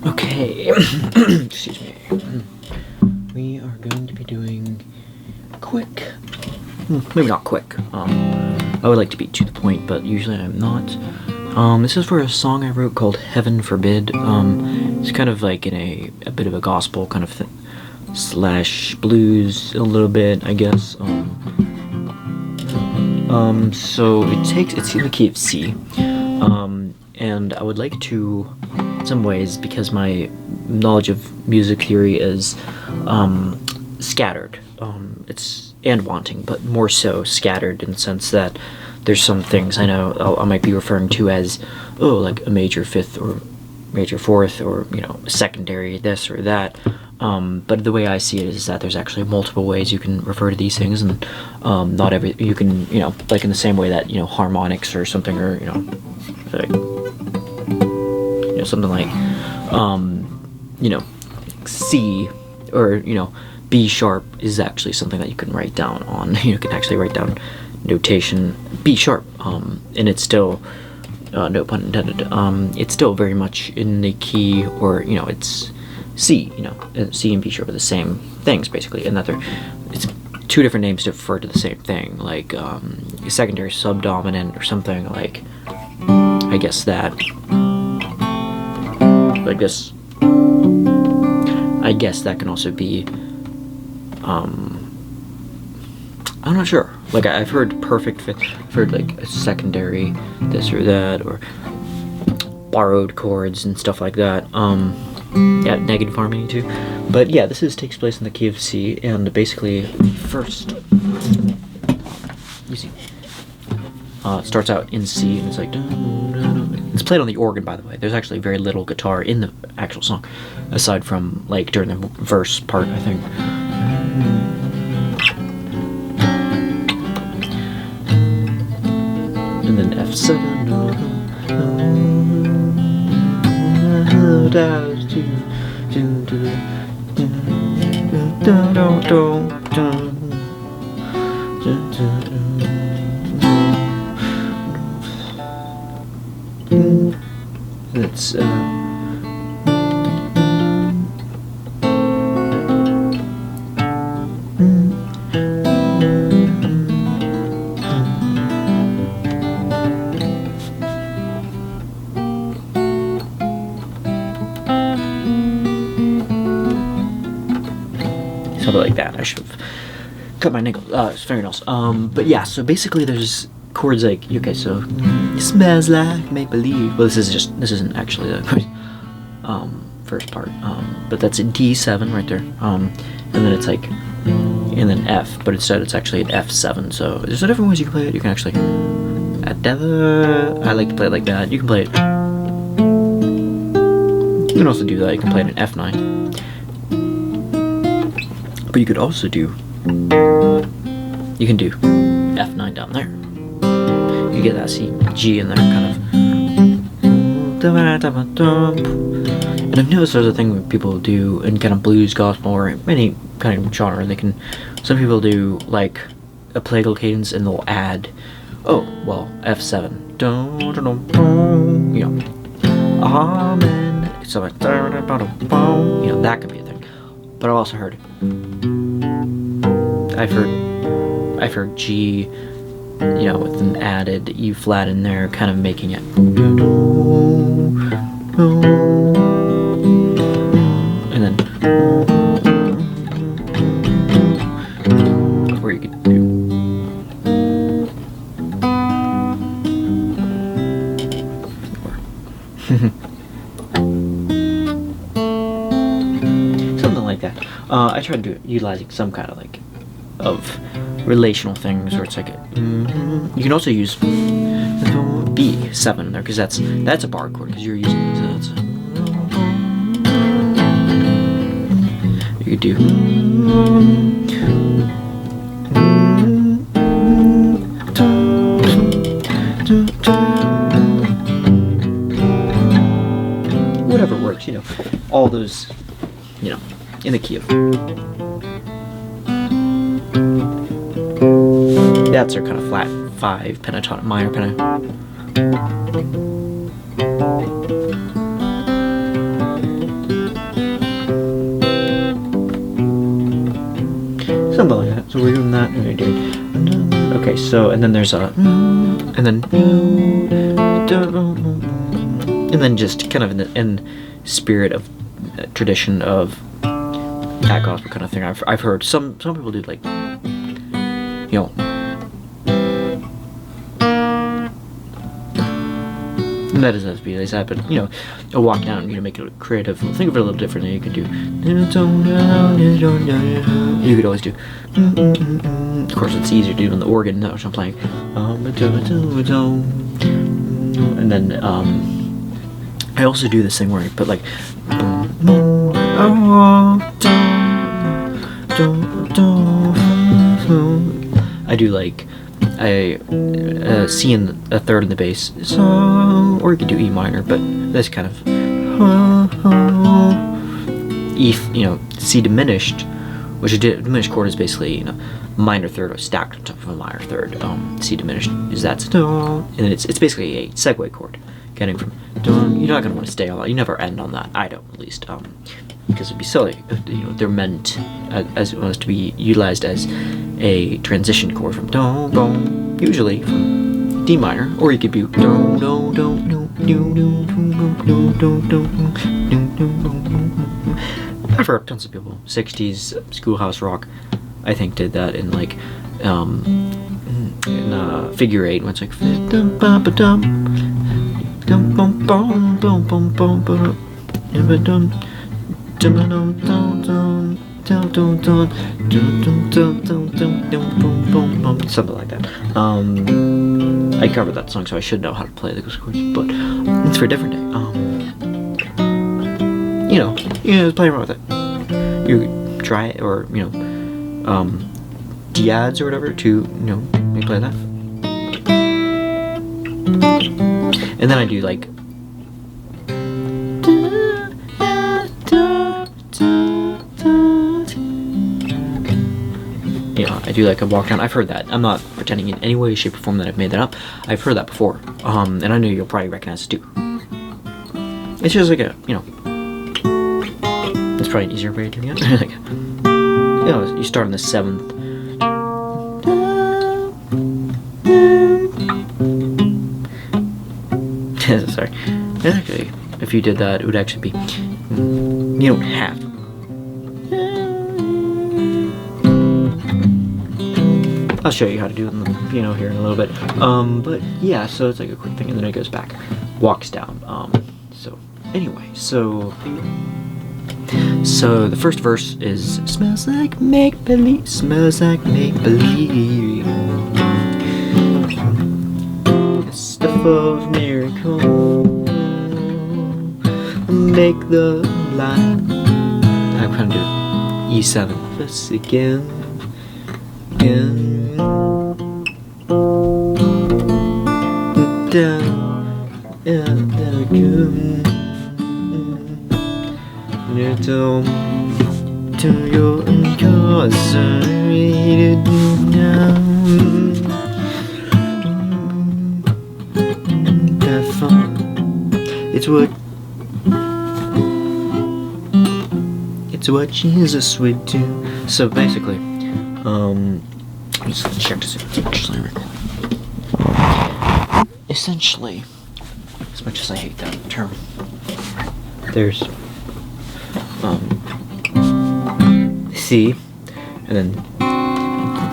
Okay, excuse me. We are going to be doing quick, maybe not quick. I would like to be to the point, but usually I'm not. This is for a song I wrote called Heaven Forbid. It's kind of like in a bit of a gospel kind of thing, slash blues a little bit, I guess. So it's in the key of C. And I would like to, in some ways, because my knowledge of music theory is scattered, and wanting, but more so scattered in the sense that there's some things I know I might be referring to as, like a major fifth or major fourth, or a secondary this or that. But the way I see it is that there's actually multiple ways you can refer to these things, and not every you can like in the same way that harmonics or something, or like, something like C or B sharp is actually something that you can write down on. You can actually write down notation B sharp, and it's still no pun intended. It's still very much in the key, or it's C. C and B sharp are the same things basically, and that it's two different names to refer to the same thing, like secondary subdominant or something like. I guess that, like this. I guess that can also be. I'm not sure. Like I've heard perfect fifth. I've heard like a secondary this or that, or borrowed chords and stuff like that. Yeah, negative harmony too. But yeah, takes place in the key of C, and basically first, you see, it starts out in C, and it's like, it's played on the organ, by the way. There's actually very little guitar in the actual song, aside from like during the verse part, I think. And then F7. It's something like that. I should have cut my fingernails. But yeah, so basically there's chords like, okay, so it smells like make believe. Well, this isn't actually the first part. But that's a D7 right there. And then it's like, and then F, but instead it's actually an F7. So there's different ways you can play it. You can actually, I like to play it like that. You can play it. You can also do that. You can play it in F9. But you could also do, you can do F9 down there. You get that C, G in there, kind of. And I've noticed there's a thing that people do in kind of blues, gospel, or any kind of genre. Some people do like a plagal cadence, and they'll add, F7. Amen. So like, that could be a thing. But I've also heard, I've heard G, with an added E flat in there, kind of making it. And then, or you could do. Something like that. I tried to do utilizing some kind of of relational things, where it's like you can also use B7 in there, because that's a bar chord, because you're using it, so that's you could do whatever works, all those, in the key of. That's our kind of flat 5 pentatonic minor pentatonic. So, and then there's a, and then just kind of in spirit of tradition of that gospel kind of thing. I've heard some people do like, you know, and that doesn't have to be like that, but you know, a walk down, you know, make it creative. Think of it a little differently. You could do, you could always do, of course it's easier to do on the organ, which I'm playing, and then I also do this thing where I put like, I do like a C in a third in the bass, so, or you could do E minor, but this kind of E, you know, C diminished, which a diminished chord is basically, you know, minor third or stacked on top of a minor third. C diminished is that, and it's basically a segue chord, getting from, you're not gonna want to stay on that. You never end on that. I don't, at least, because it'd be silly. You know, they're meant as it was to be utilized as a transition chord from do, usually from D minor, or you could be do. I've heard tons of people, 60s schoolhouse rock, I think, did that in like in figure eight, when it's like something like that. I covered that song, so I should know how to play those chords, but it's for a different day. You know, play around with it. You try it, or you know, diads or whatever to, you know, maybe play that. And then I do like, you know, I do like a walk down. I've heard that. I'm not pretending in any way, shape, or form that I've made that up. I've heard that before, and I know you'll probably recognize it too. It's just like a, you know, it's probably an easier way to do it. Like, you know, you start on the 7th. Sorry. Actually, if you did that, it would actually be, you don't have to. I'll show you how to do it on the piano here in a little bit. But yeah, so it's like a quick thing, and then it goes back, walks down. So anyway, so the first verse is smells like make-believe, smells like make-believe, stuff of miracle, make the line. I'm gonna do E7 just again. Down and again. To your incarcerated now. It's what Jesus would do. So basically, let's check to see if it's actually recording. Essentially, as much as I hate that term, there's C, and then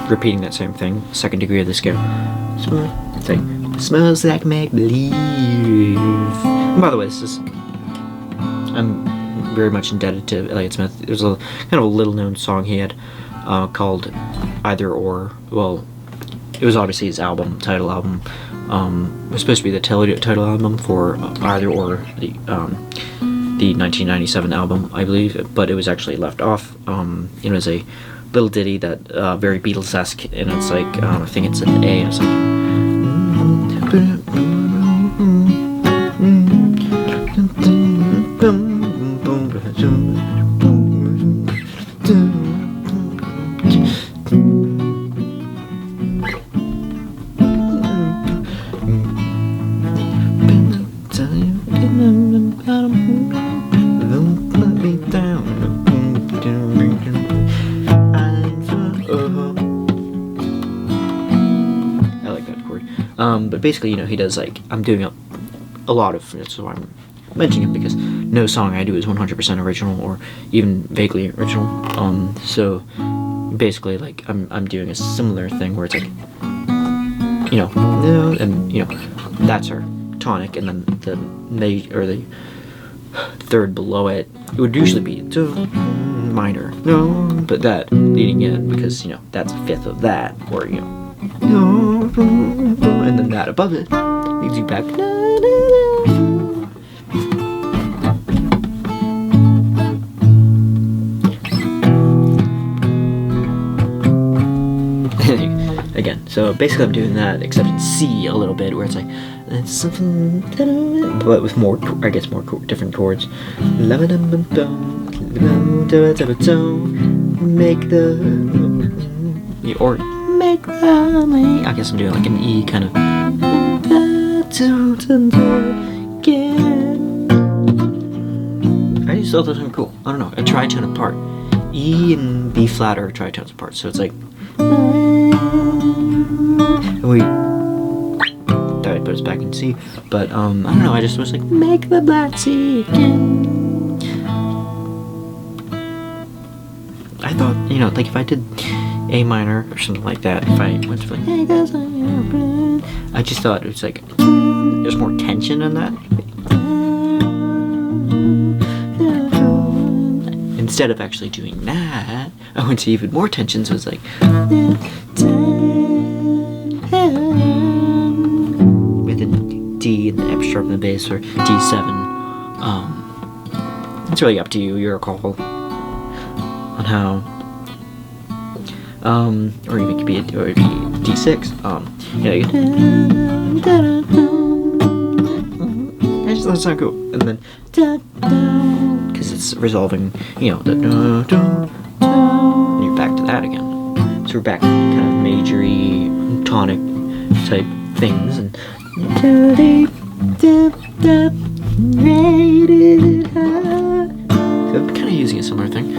repeating that same thing, second degree of the scale. Smells like make-believe. And by the way, I'm very much indebted to Elliott Smith. There's a kind of a little-known song he had called Either Or. Well, it was obviously his title album. It was supposed to be the title album for Either Or, the 1997 album, I believe, but it was actually left off. It was a little ditty that very Beatles-esque, and it's like, I think it's an A, or something. basically, you know, he does like, I'm doing a lot of, that's why I'm mentioning it, because no song I do is 100% original or even vaguely original. So basically, like, I'm doing a similar thing where it's like, you know, no, and you know, that's our tonic, and then the the third below it, it would usually be do minor, no, but that leading in, because you know that's a fifth of that, or you know, no, and then that above it leads you back. Again, so basically I'm doing that, except in C a little bit, where it's like, it's something, but with more, I guess more different chords. Make the, or make the, I guess I'm doing like an E kind of. I just thought those were cool. I don't know, a tritone apart. E and B flat are tritones apart, so it's like. And we thought I'd put us back in C, but I don't know, I just was like, make the black C again. I thought, you know, like if I did A minor or something like that, if I went to like, I just thought it was like, there's more tension in that. Instead of actually doing that, I went to even more tension, so it's like, with a D and the F sharp in the bass, or D7. It's really up to you, your call on how, or even it could be a D6. Yeah, I just thought it sounded cool, and then because it's resolving, you know, the and you're back to that again. So we're back to kind of majory, tonic type things, and so I'm kind of using a similar thing.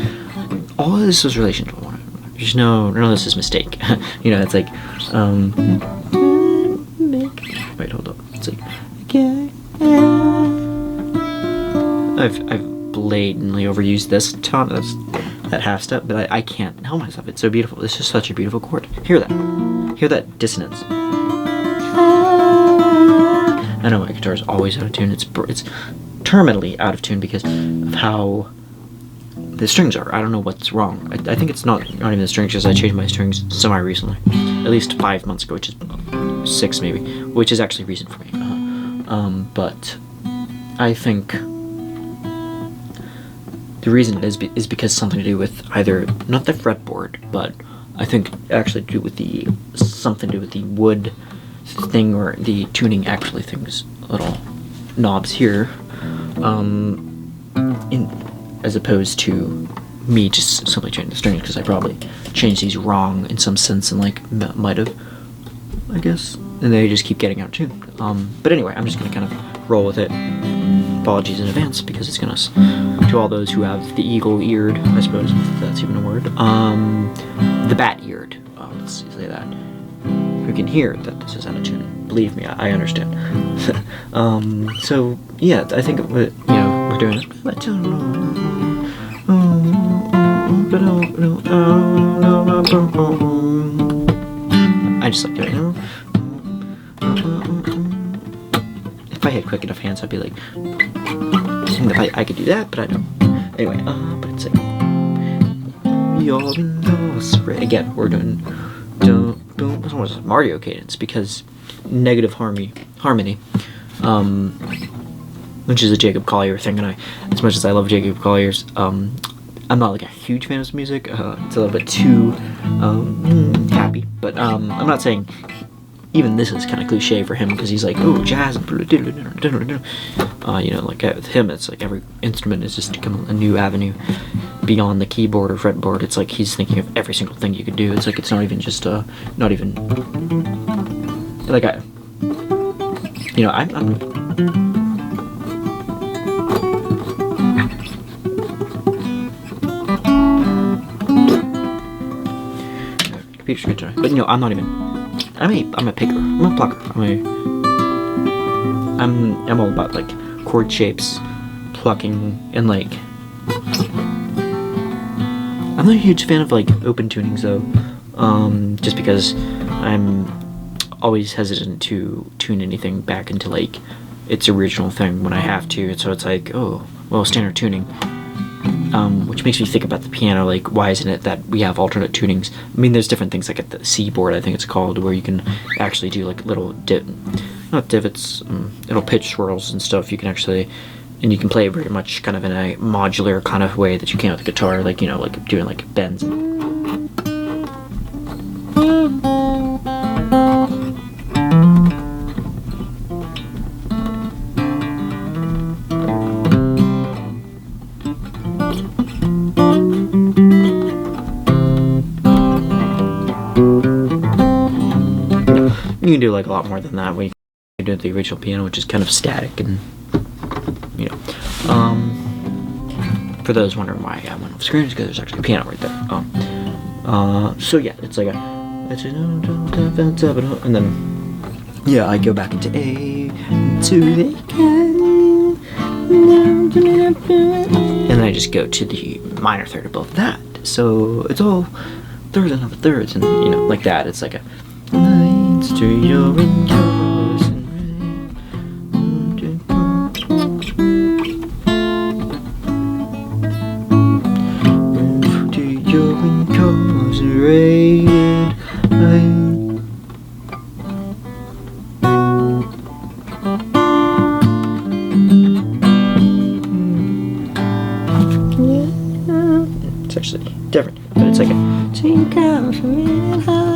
All of this was relation to one. There's none of this is mistake. You know, it's like, wait, hold up. It's like, I've blatantly overused this ton. That half step, but I can't help myself. It's so beautiful. This is such a beautiful chord. Hear that dissonance. I know my guitar is always out of tune. It's terminally out of tune because of how the strings are. I don't know what's wrong. I think it's not even the strings, because I changed my strings semi-recently. At least 5 months ago, which is 6 maybe, which is actually recent for me. But I think the reason is because something to do with either, not the fretboard, but I think actually to do with something to do with the wood thing, or the tuning actually things, little knobs here, as opposed to me just simply changing the strings, because I probably changed these wrong in some sense, and like might have, I guess, and they just keep getting out of tune. But anyway, I'm just gonna kind of roll with it. Apologies in advance, because it's gonna, to all those who have the eagle-eared, I suppose, if that's even a word, the bat-eared, let's say that, who can hear that this is out of tune. Believe me, I understand. So yeah, I think we're doing it. I just like doing it. If I had quick enough hands, I'd be like, I could do that, but I don't. Anyway, but it's like, again, we're doing it's almost a Mario cadence, because negative harmony, which is a Jacob Collier thing, and as much as I love Jacob Collier's, I'm not like a huge fan of his music. It's a little bit too happy, but I'm not saying even this is kind of cliche for him, because he's like, oh, jazz, like with him, it's like every instrument is just become a new avenue beyond the keyboard or fretboard. It's like he's thinking of every single thing you could do. It's like it's not even just not even like I'm computer's good try, but I'm not even. I'm a picker. I'm a plucker. I'm all about like chord shapes, plucking, and like I'm not a huge fan of like open tunings though, just because I'm always hesitant to tune anything back into like its original thing when I have to, and so it's like, oh well, standard tuning. Which makes me think about the piano, like why isn't it that we have alternate tunings? I mean, there's different things like at the C board, I think it's called, where you can actually do like little not divots, little pitch swirls and stuff. You can actually, and you can play very much kind of in a modular kind of way that you can with the guitar, like, you know, like doing like bends. You can do like a lot more than that when you do the original piano, which is kind of static, and you know. For those wondering why I went off screen, it's because there's actually a piano right there. So yeah, it's like a, and then yeah, I go back into A to the, and then I just go to the minor third above that. So it's all thirds and other thirds, and you know, like that. It's like a lights to your windows and to your windows and rain. It's actually different, but it's like a take out from me highway.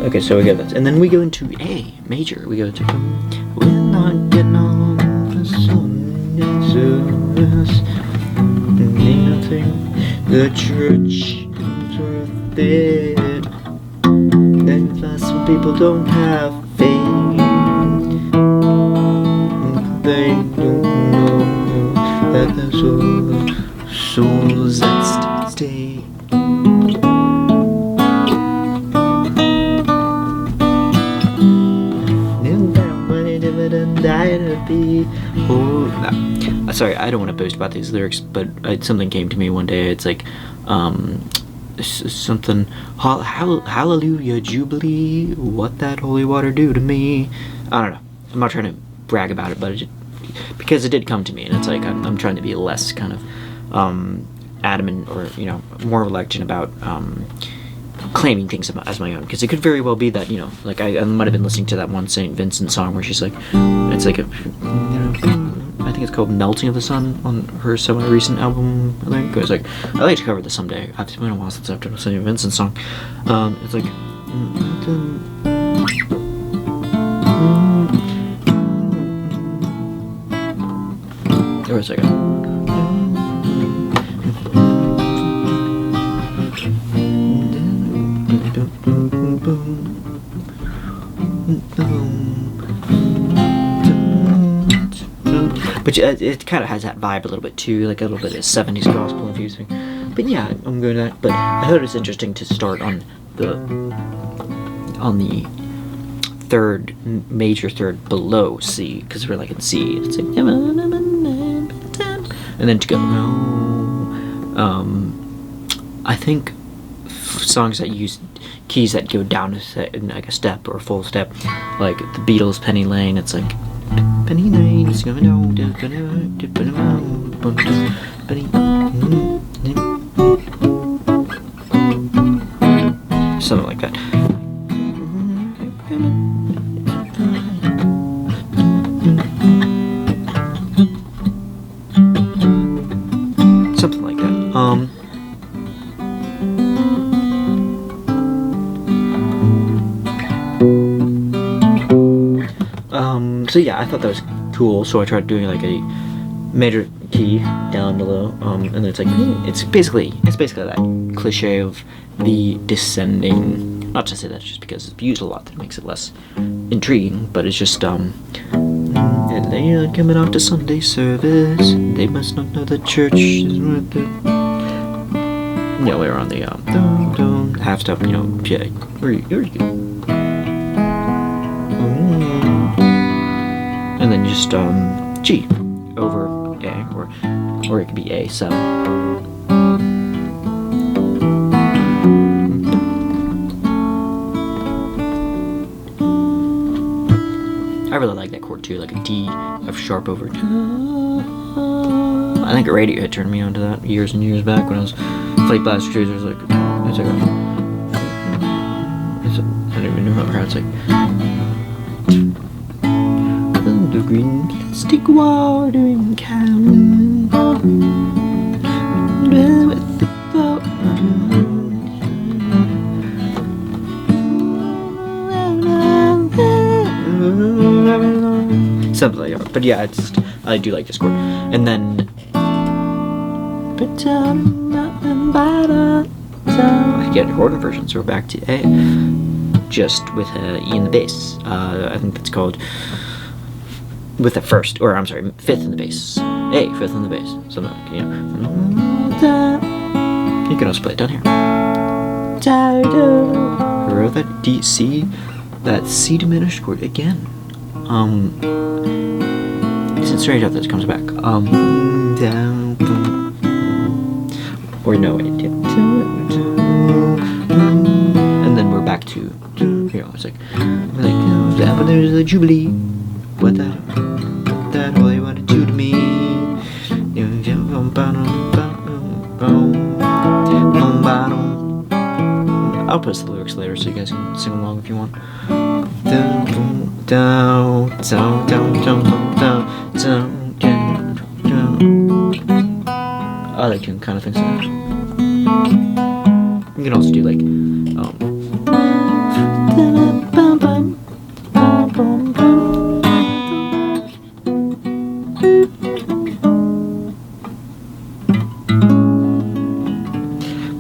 Okay, so we got that, and then we go into A major. We go to we're not getting on the sun service. Nothing. The church is worth it. Then some people don't have faith. They don't know that there's souls at stake. Sorry, I don't want to boast about these lyrics, but something came to me one day. It's like something hallelujah jubilee, what that holy water do to me. I don't know, I'm not trying to brag about it, but because it did come to me, and it's like I'm trying to be less kind of adamant, or you know, more reluctant about claiming things as my own, because it could very well be that, you know, like I might have been listening to that one St. Vincent song where she's like, it's like a, you know, I think it's called Melting of the Sun on her semi-recent album. I think it was like, I'd like to cover this someday. It's been a while since I've done a St. Vincent song. It's like there was like a but it kind of has that vibe a little bit too, like a little bit of 70s gospel infusing. But yeah, I'm going to that. But I thought it was interesting to start on the third, major third below C, because we're like in C. It's like, and then to go, I think songs that use keys that go down like a step or a full step, like the Beatles' Penny Lane. It's like Penny Lane is going down, Penny. Something like that. Something like that. So yeah, I thought that was cool. So I tried doing like a major key down below, and then it's like it's basically that cliche of the descending. Not to say that just because it's used a lot that makes it less intriguing, but it's just and they are coming out to Sunday service. They must not know the church is worth it. you know, we're on the dum, dum, half step, you know, yeah, you're good. And then just G over A, or it could be A7. I really like that chord too, like a D F sharp over. I think Radiohead turned me on to that years and years back when I was Flight Blast Cruiser. It's like I don't even remember how it's like. The green plastic watering can with the boat. Something like that. But yeah, I do like this chord. And then I get a chord inversion, so we're back to A, just with E in the bass. I think that's called with the first, or I'm sorry, fifth in the bass. A, fifth in the bass. Something like, you know. You can also play it down here. Or that D, C, that C diminished chord again. Isn't strange how this comes back. Down, boom. Or no, wait. And then we're back to, you know, it's like, but there's a jubilee. What that all you want to do to me? I'll post the lyrics later so you guys can sing along if you want. Down, down, down, down, down, down, down, down, down. I like to kind of things like that. You can also do like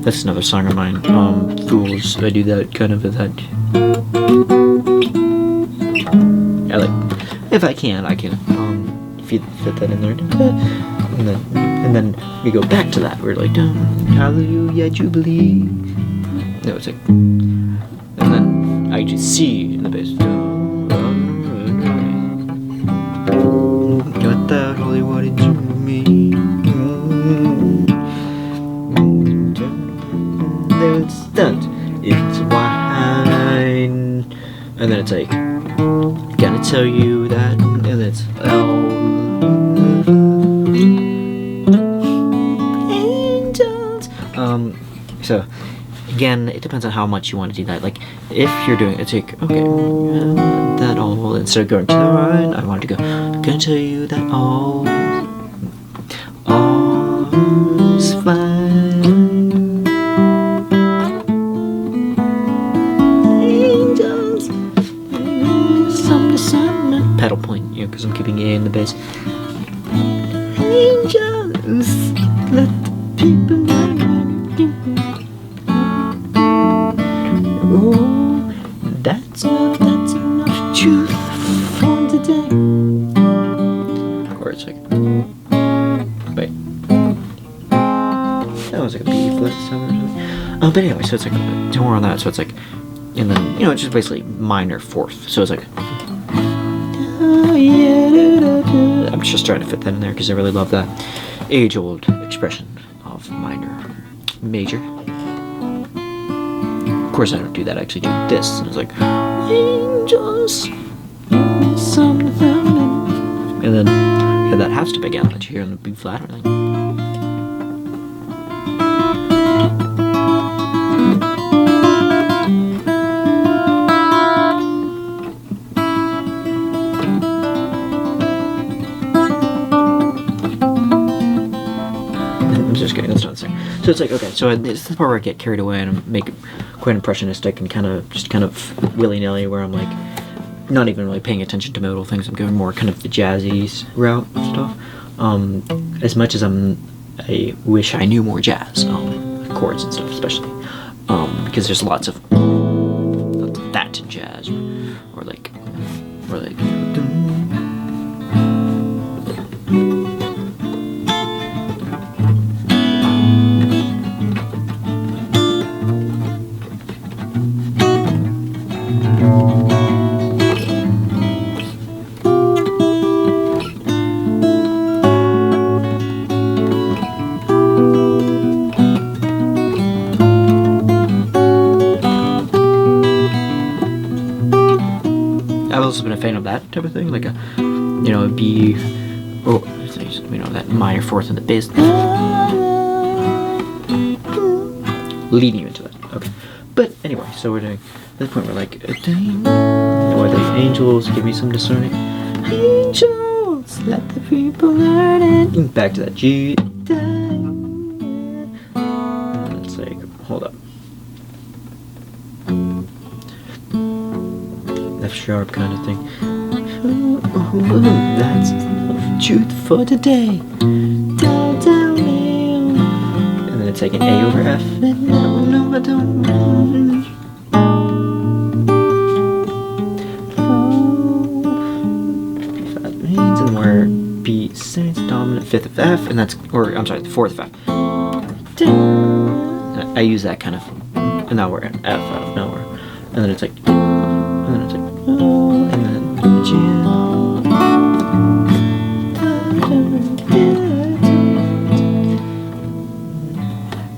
that's another song of mine, Fools. I do that kind of at that. I like, if I can fit that in there. And then we go back to that. We're like, hallelujah, jubilee. No, it's like, and then I just C in the bass. Got that holy water to me. It's stunt. It's wine. And then it's like, gotta tell you that, and it's angels. So again, it depends on how much you want to do that. Like, if you're doing it's like, okay, that all, instead of going to the right, I want to go, gonna tell you that all's fine. Angels, some pedal point, you know, because I'm keeping A in the bass. Angels, let the people know. Oh, that's enough truth for today. Or it's like, wait, that was like a B flat 7 or something. But anyway, so it's like more on that. So it's like, and then, you know, it's just basically minor fourth. So it's like, I'm just trying to fit that in there because I really love that age-old expression of minor, major. Of course, I don't do that. I actually do this, and it's like angels, something, and then yeah, that half step again that you hear in the B flat. Or like, I'm just kidding. That's not the same. So it's like, okay, so this is the part where I get carried away and make it quite impressionistic and kind of willy-nilly, where I'm like not even really paying attention to modal things. I'm going more kind of the jazzy route and stuff. As much as I wish I knew more jazz chords and stuff, especially because there's lots of that in jazz, or like. also been a fan of that type of thing, like a, you know, a B, oh, you know, that minor fourth in the bass, leading you into that. Okay, but anyway, so we're doing at the point where like, or the angels give me some discerning. Angels, let the people learn it. Back to that G. It's like, hold up. F sharp kind of thing. That's truth for today. And then it's like an A over F. No, I don't. That means, and we're B sixth dominant, fifth of F, and that's, or I'm sorry, the fourth of F. I use that kind of, and now we're at F out of nowhere, and then it's like, and then it's like, and then G.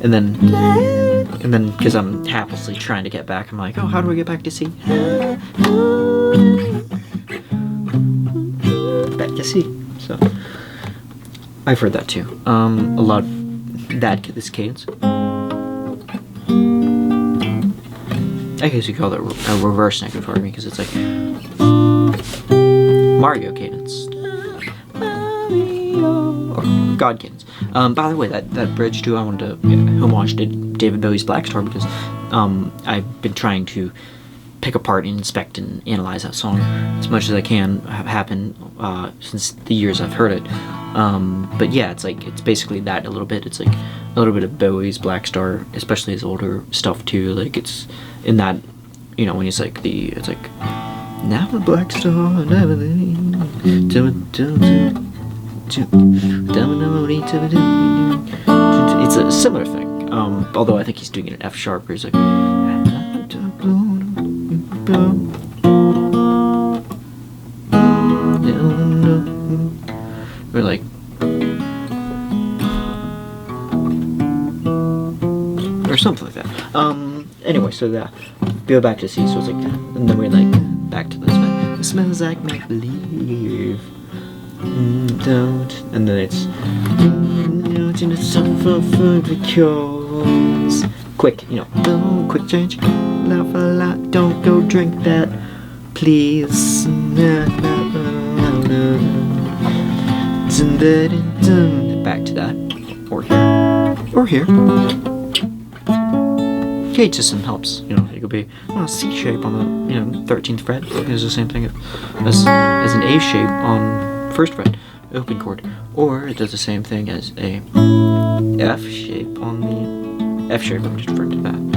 And then, because I'm haplessly trying to get back, I'm like, oh, how do I get back to C? Back to C. So, I've heard that too. A lot of this cadence. I guess you call it a reverse negative harmony because it's like Mario cadence. Or God cadence. By the way, that bridge too, I wanted to homage to David Bowie's Black Star because I've been trying to pick apart and inspect and analyze that song as much as I can happen since the years I've heard it. But yeah, it's like, it's basically that a little bit. It's like a little bit of Bowie's Black Star, especially his older stuff too. Like it's in that, you know, when it's like it's like, now the Black Star, it's a similar thing, although I think he's doing it in F sharp, where he's like, we're like, or something like that. Anyway, so that go back to C, so it's like, and then we're like back to this one. It smells like make believe. Don't, and then it's quick, you know, quick change, laugh a lot, don't go drink that, please. Back to that, or here. Gauge system helps, you know, it could be C shape on the, you know, 13th fret is the same thing as an A shape on first fret, open chord, or it does the same thing as a F shape on the F shape. I'm just referring to that.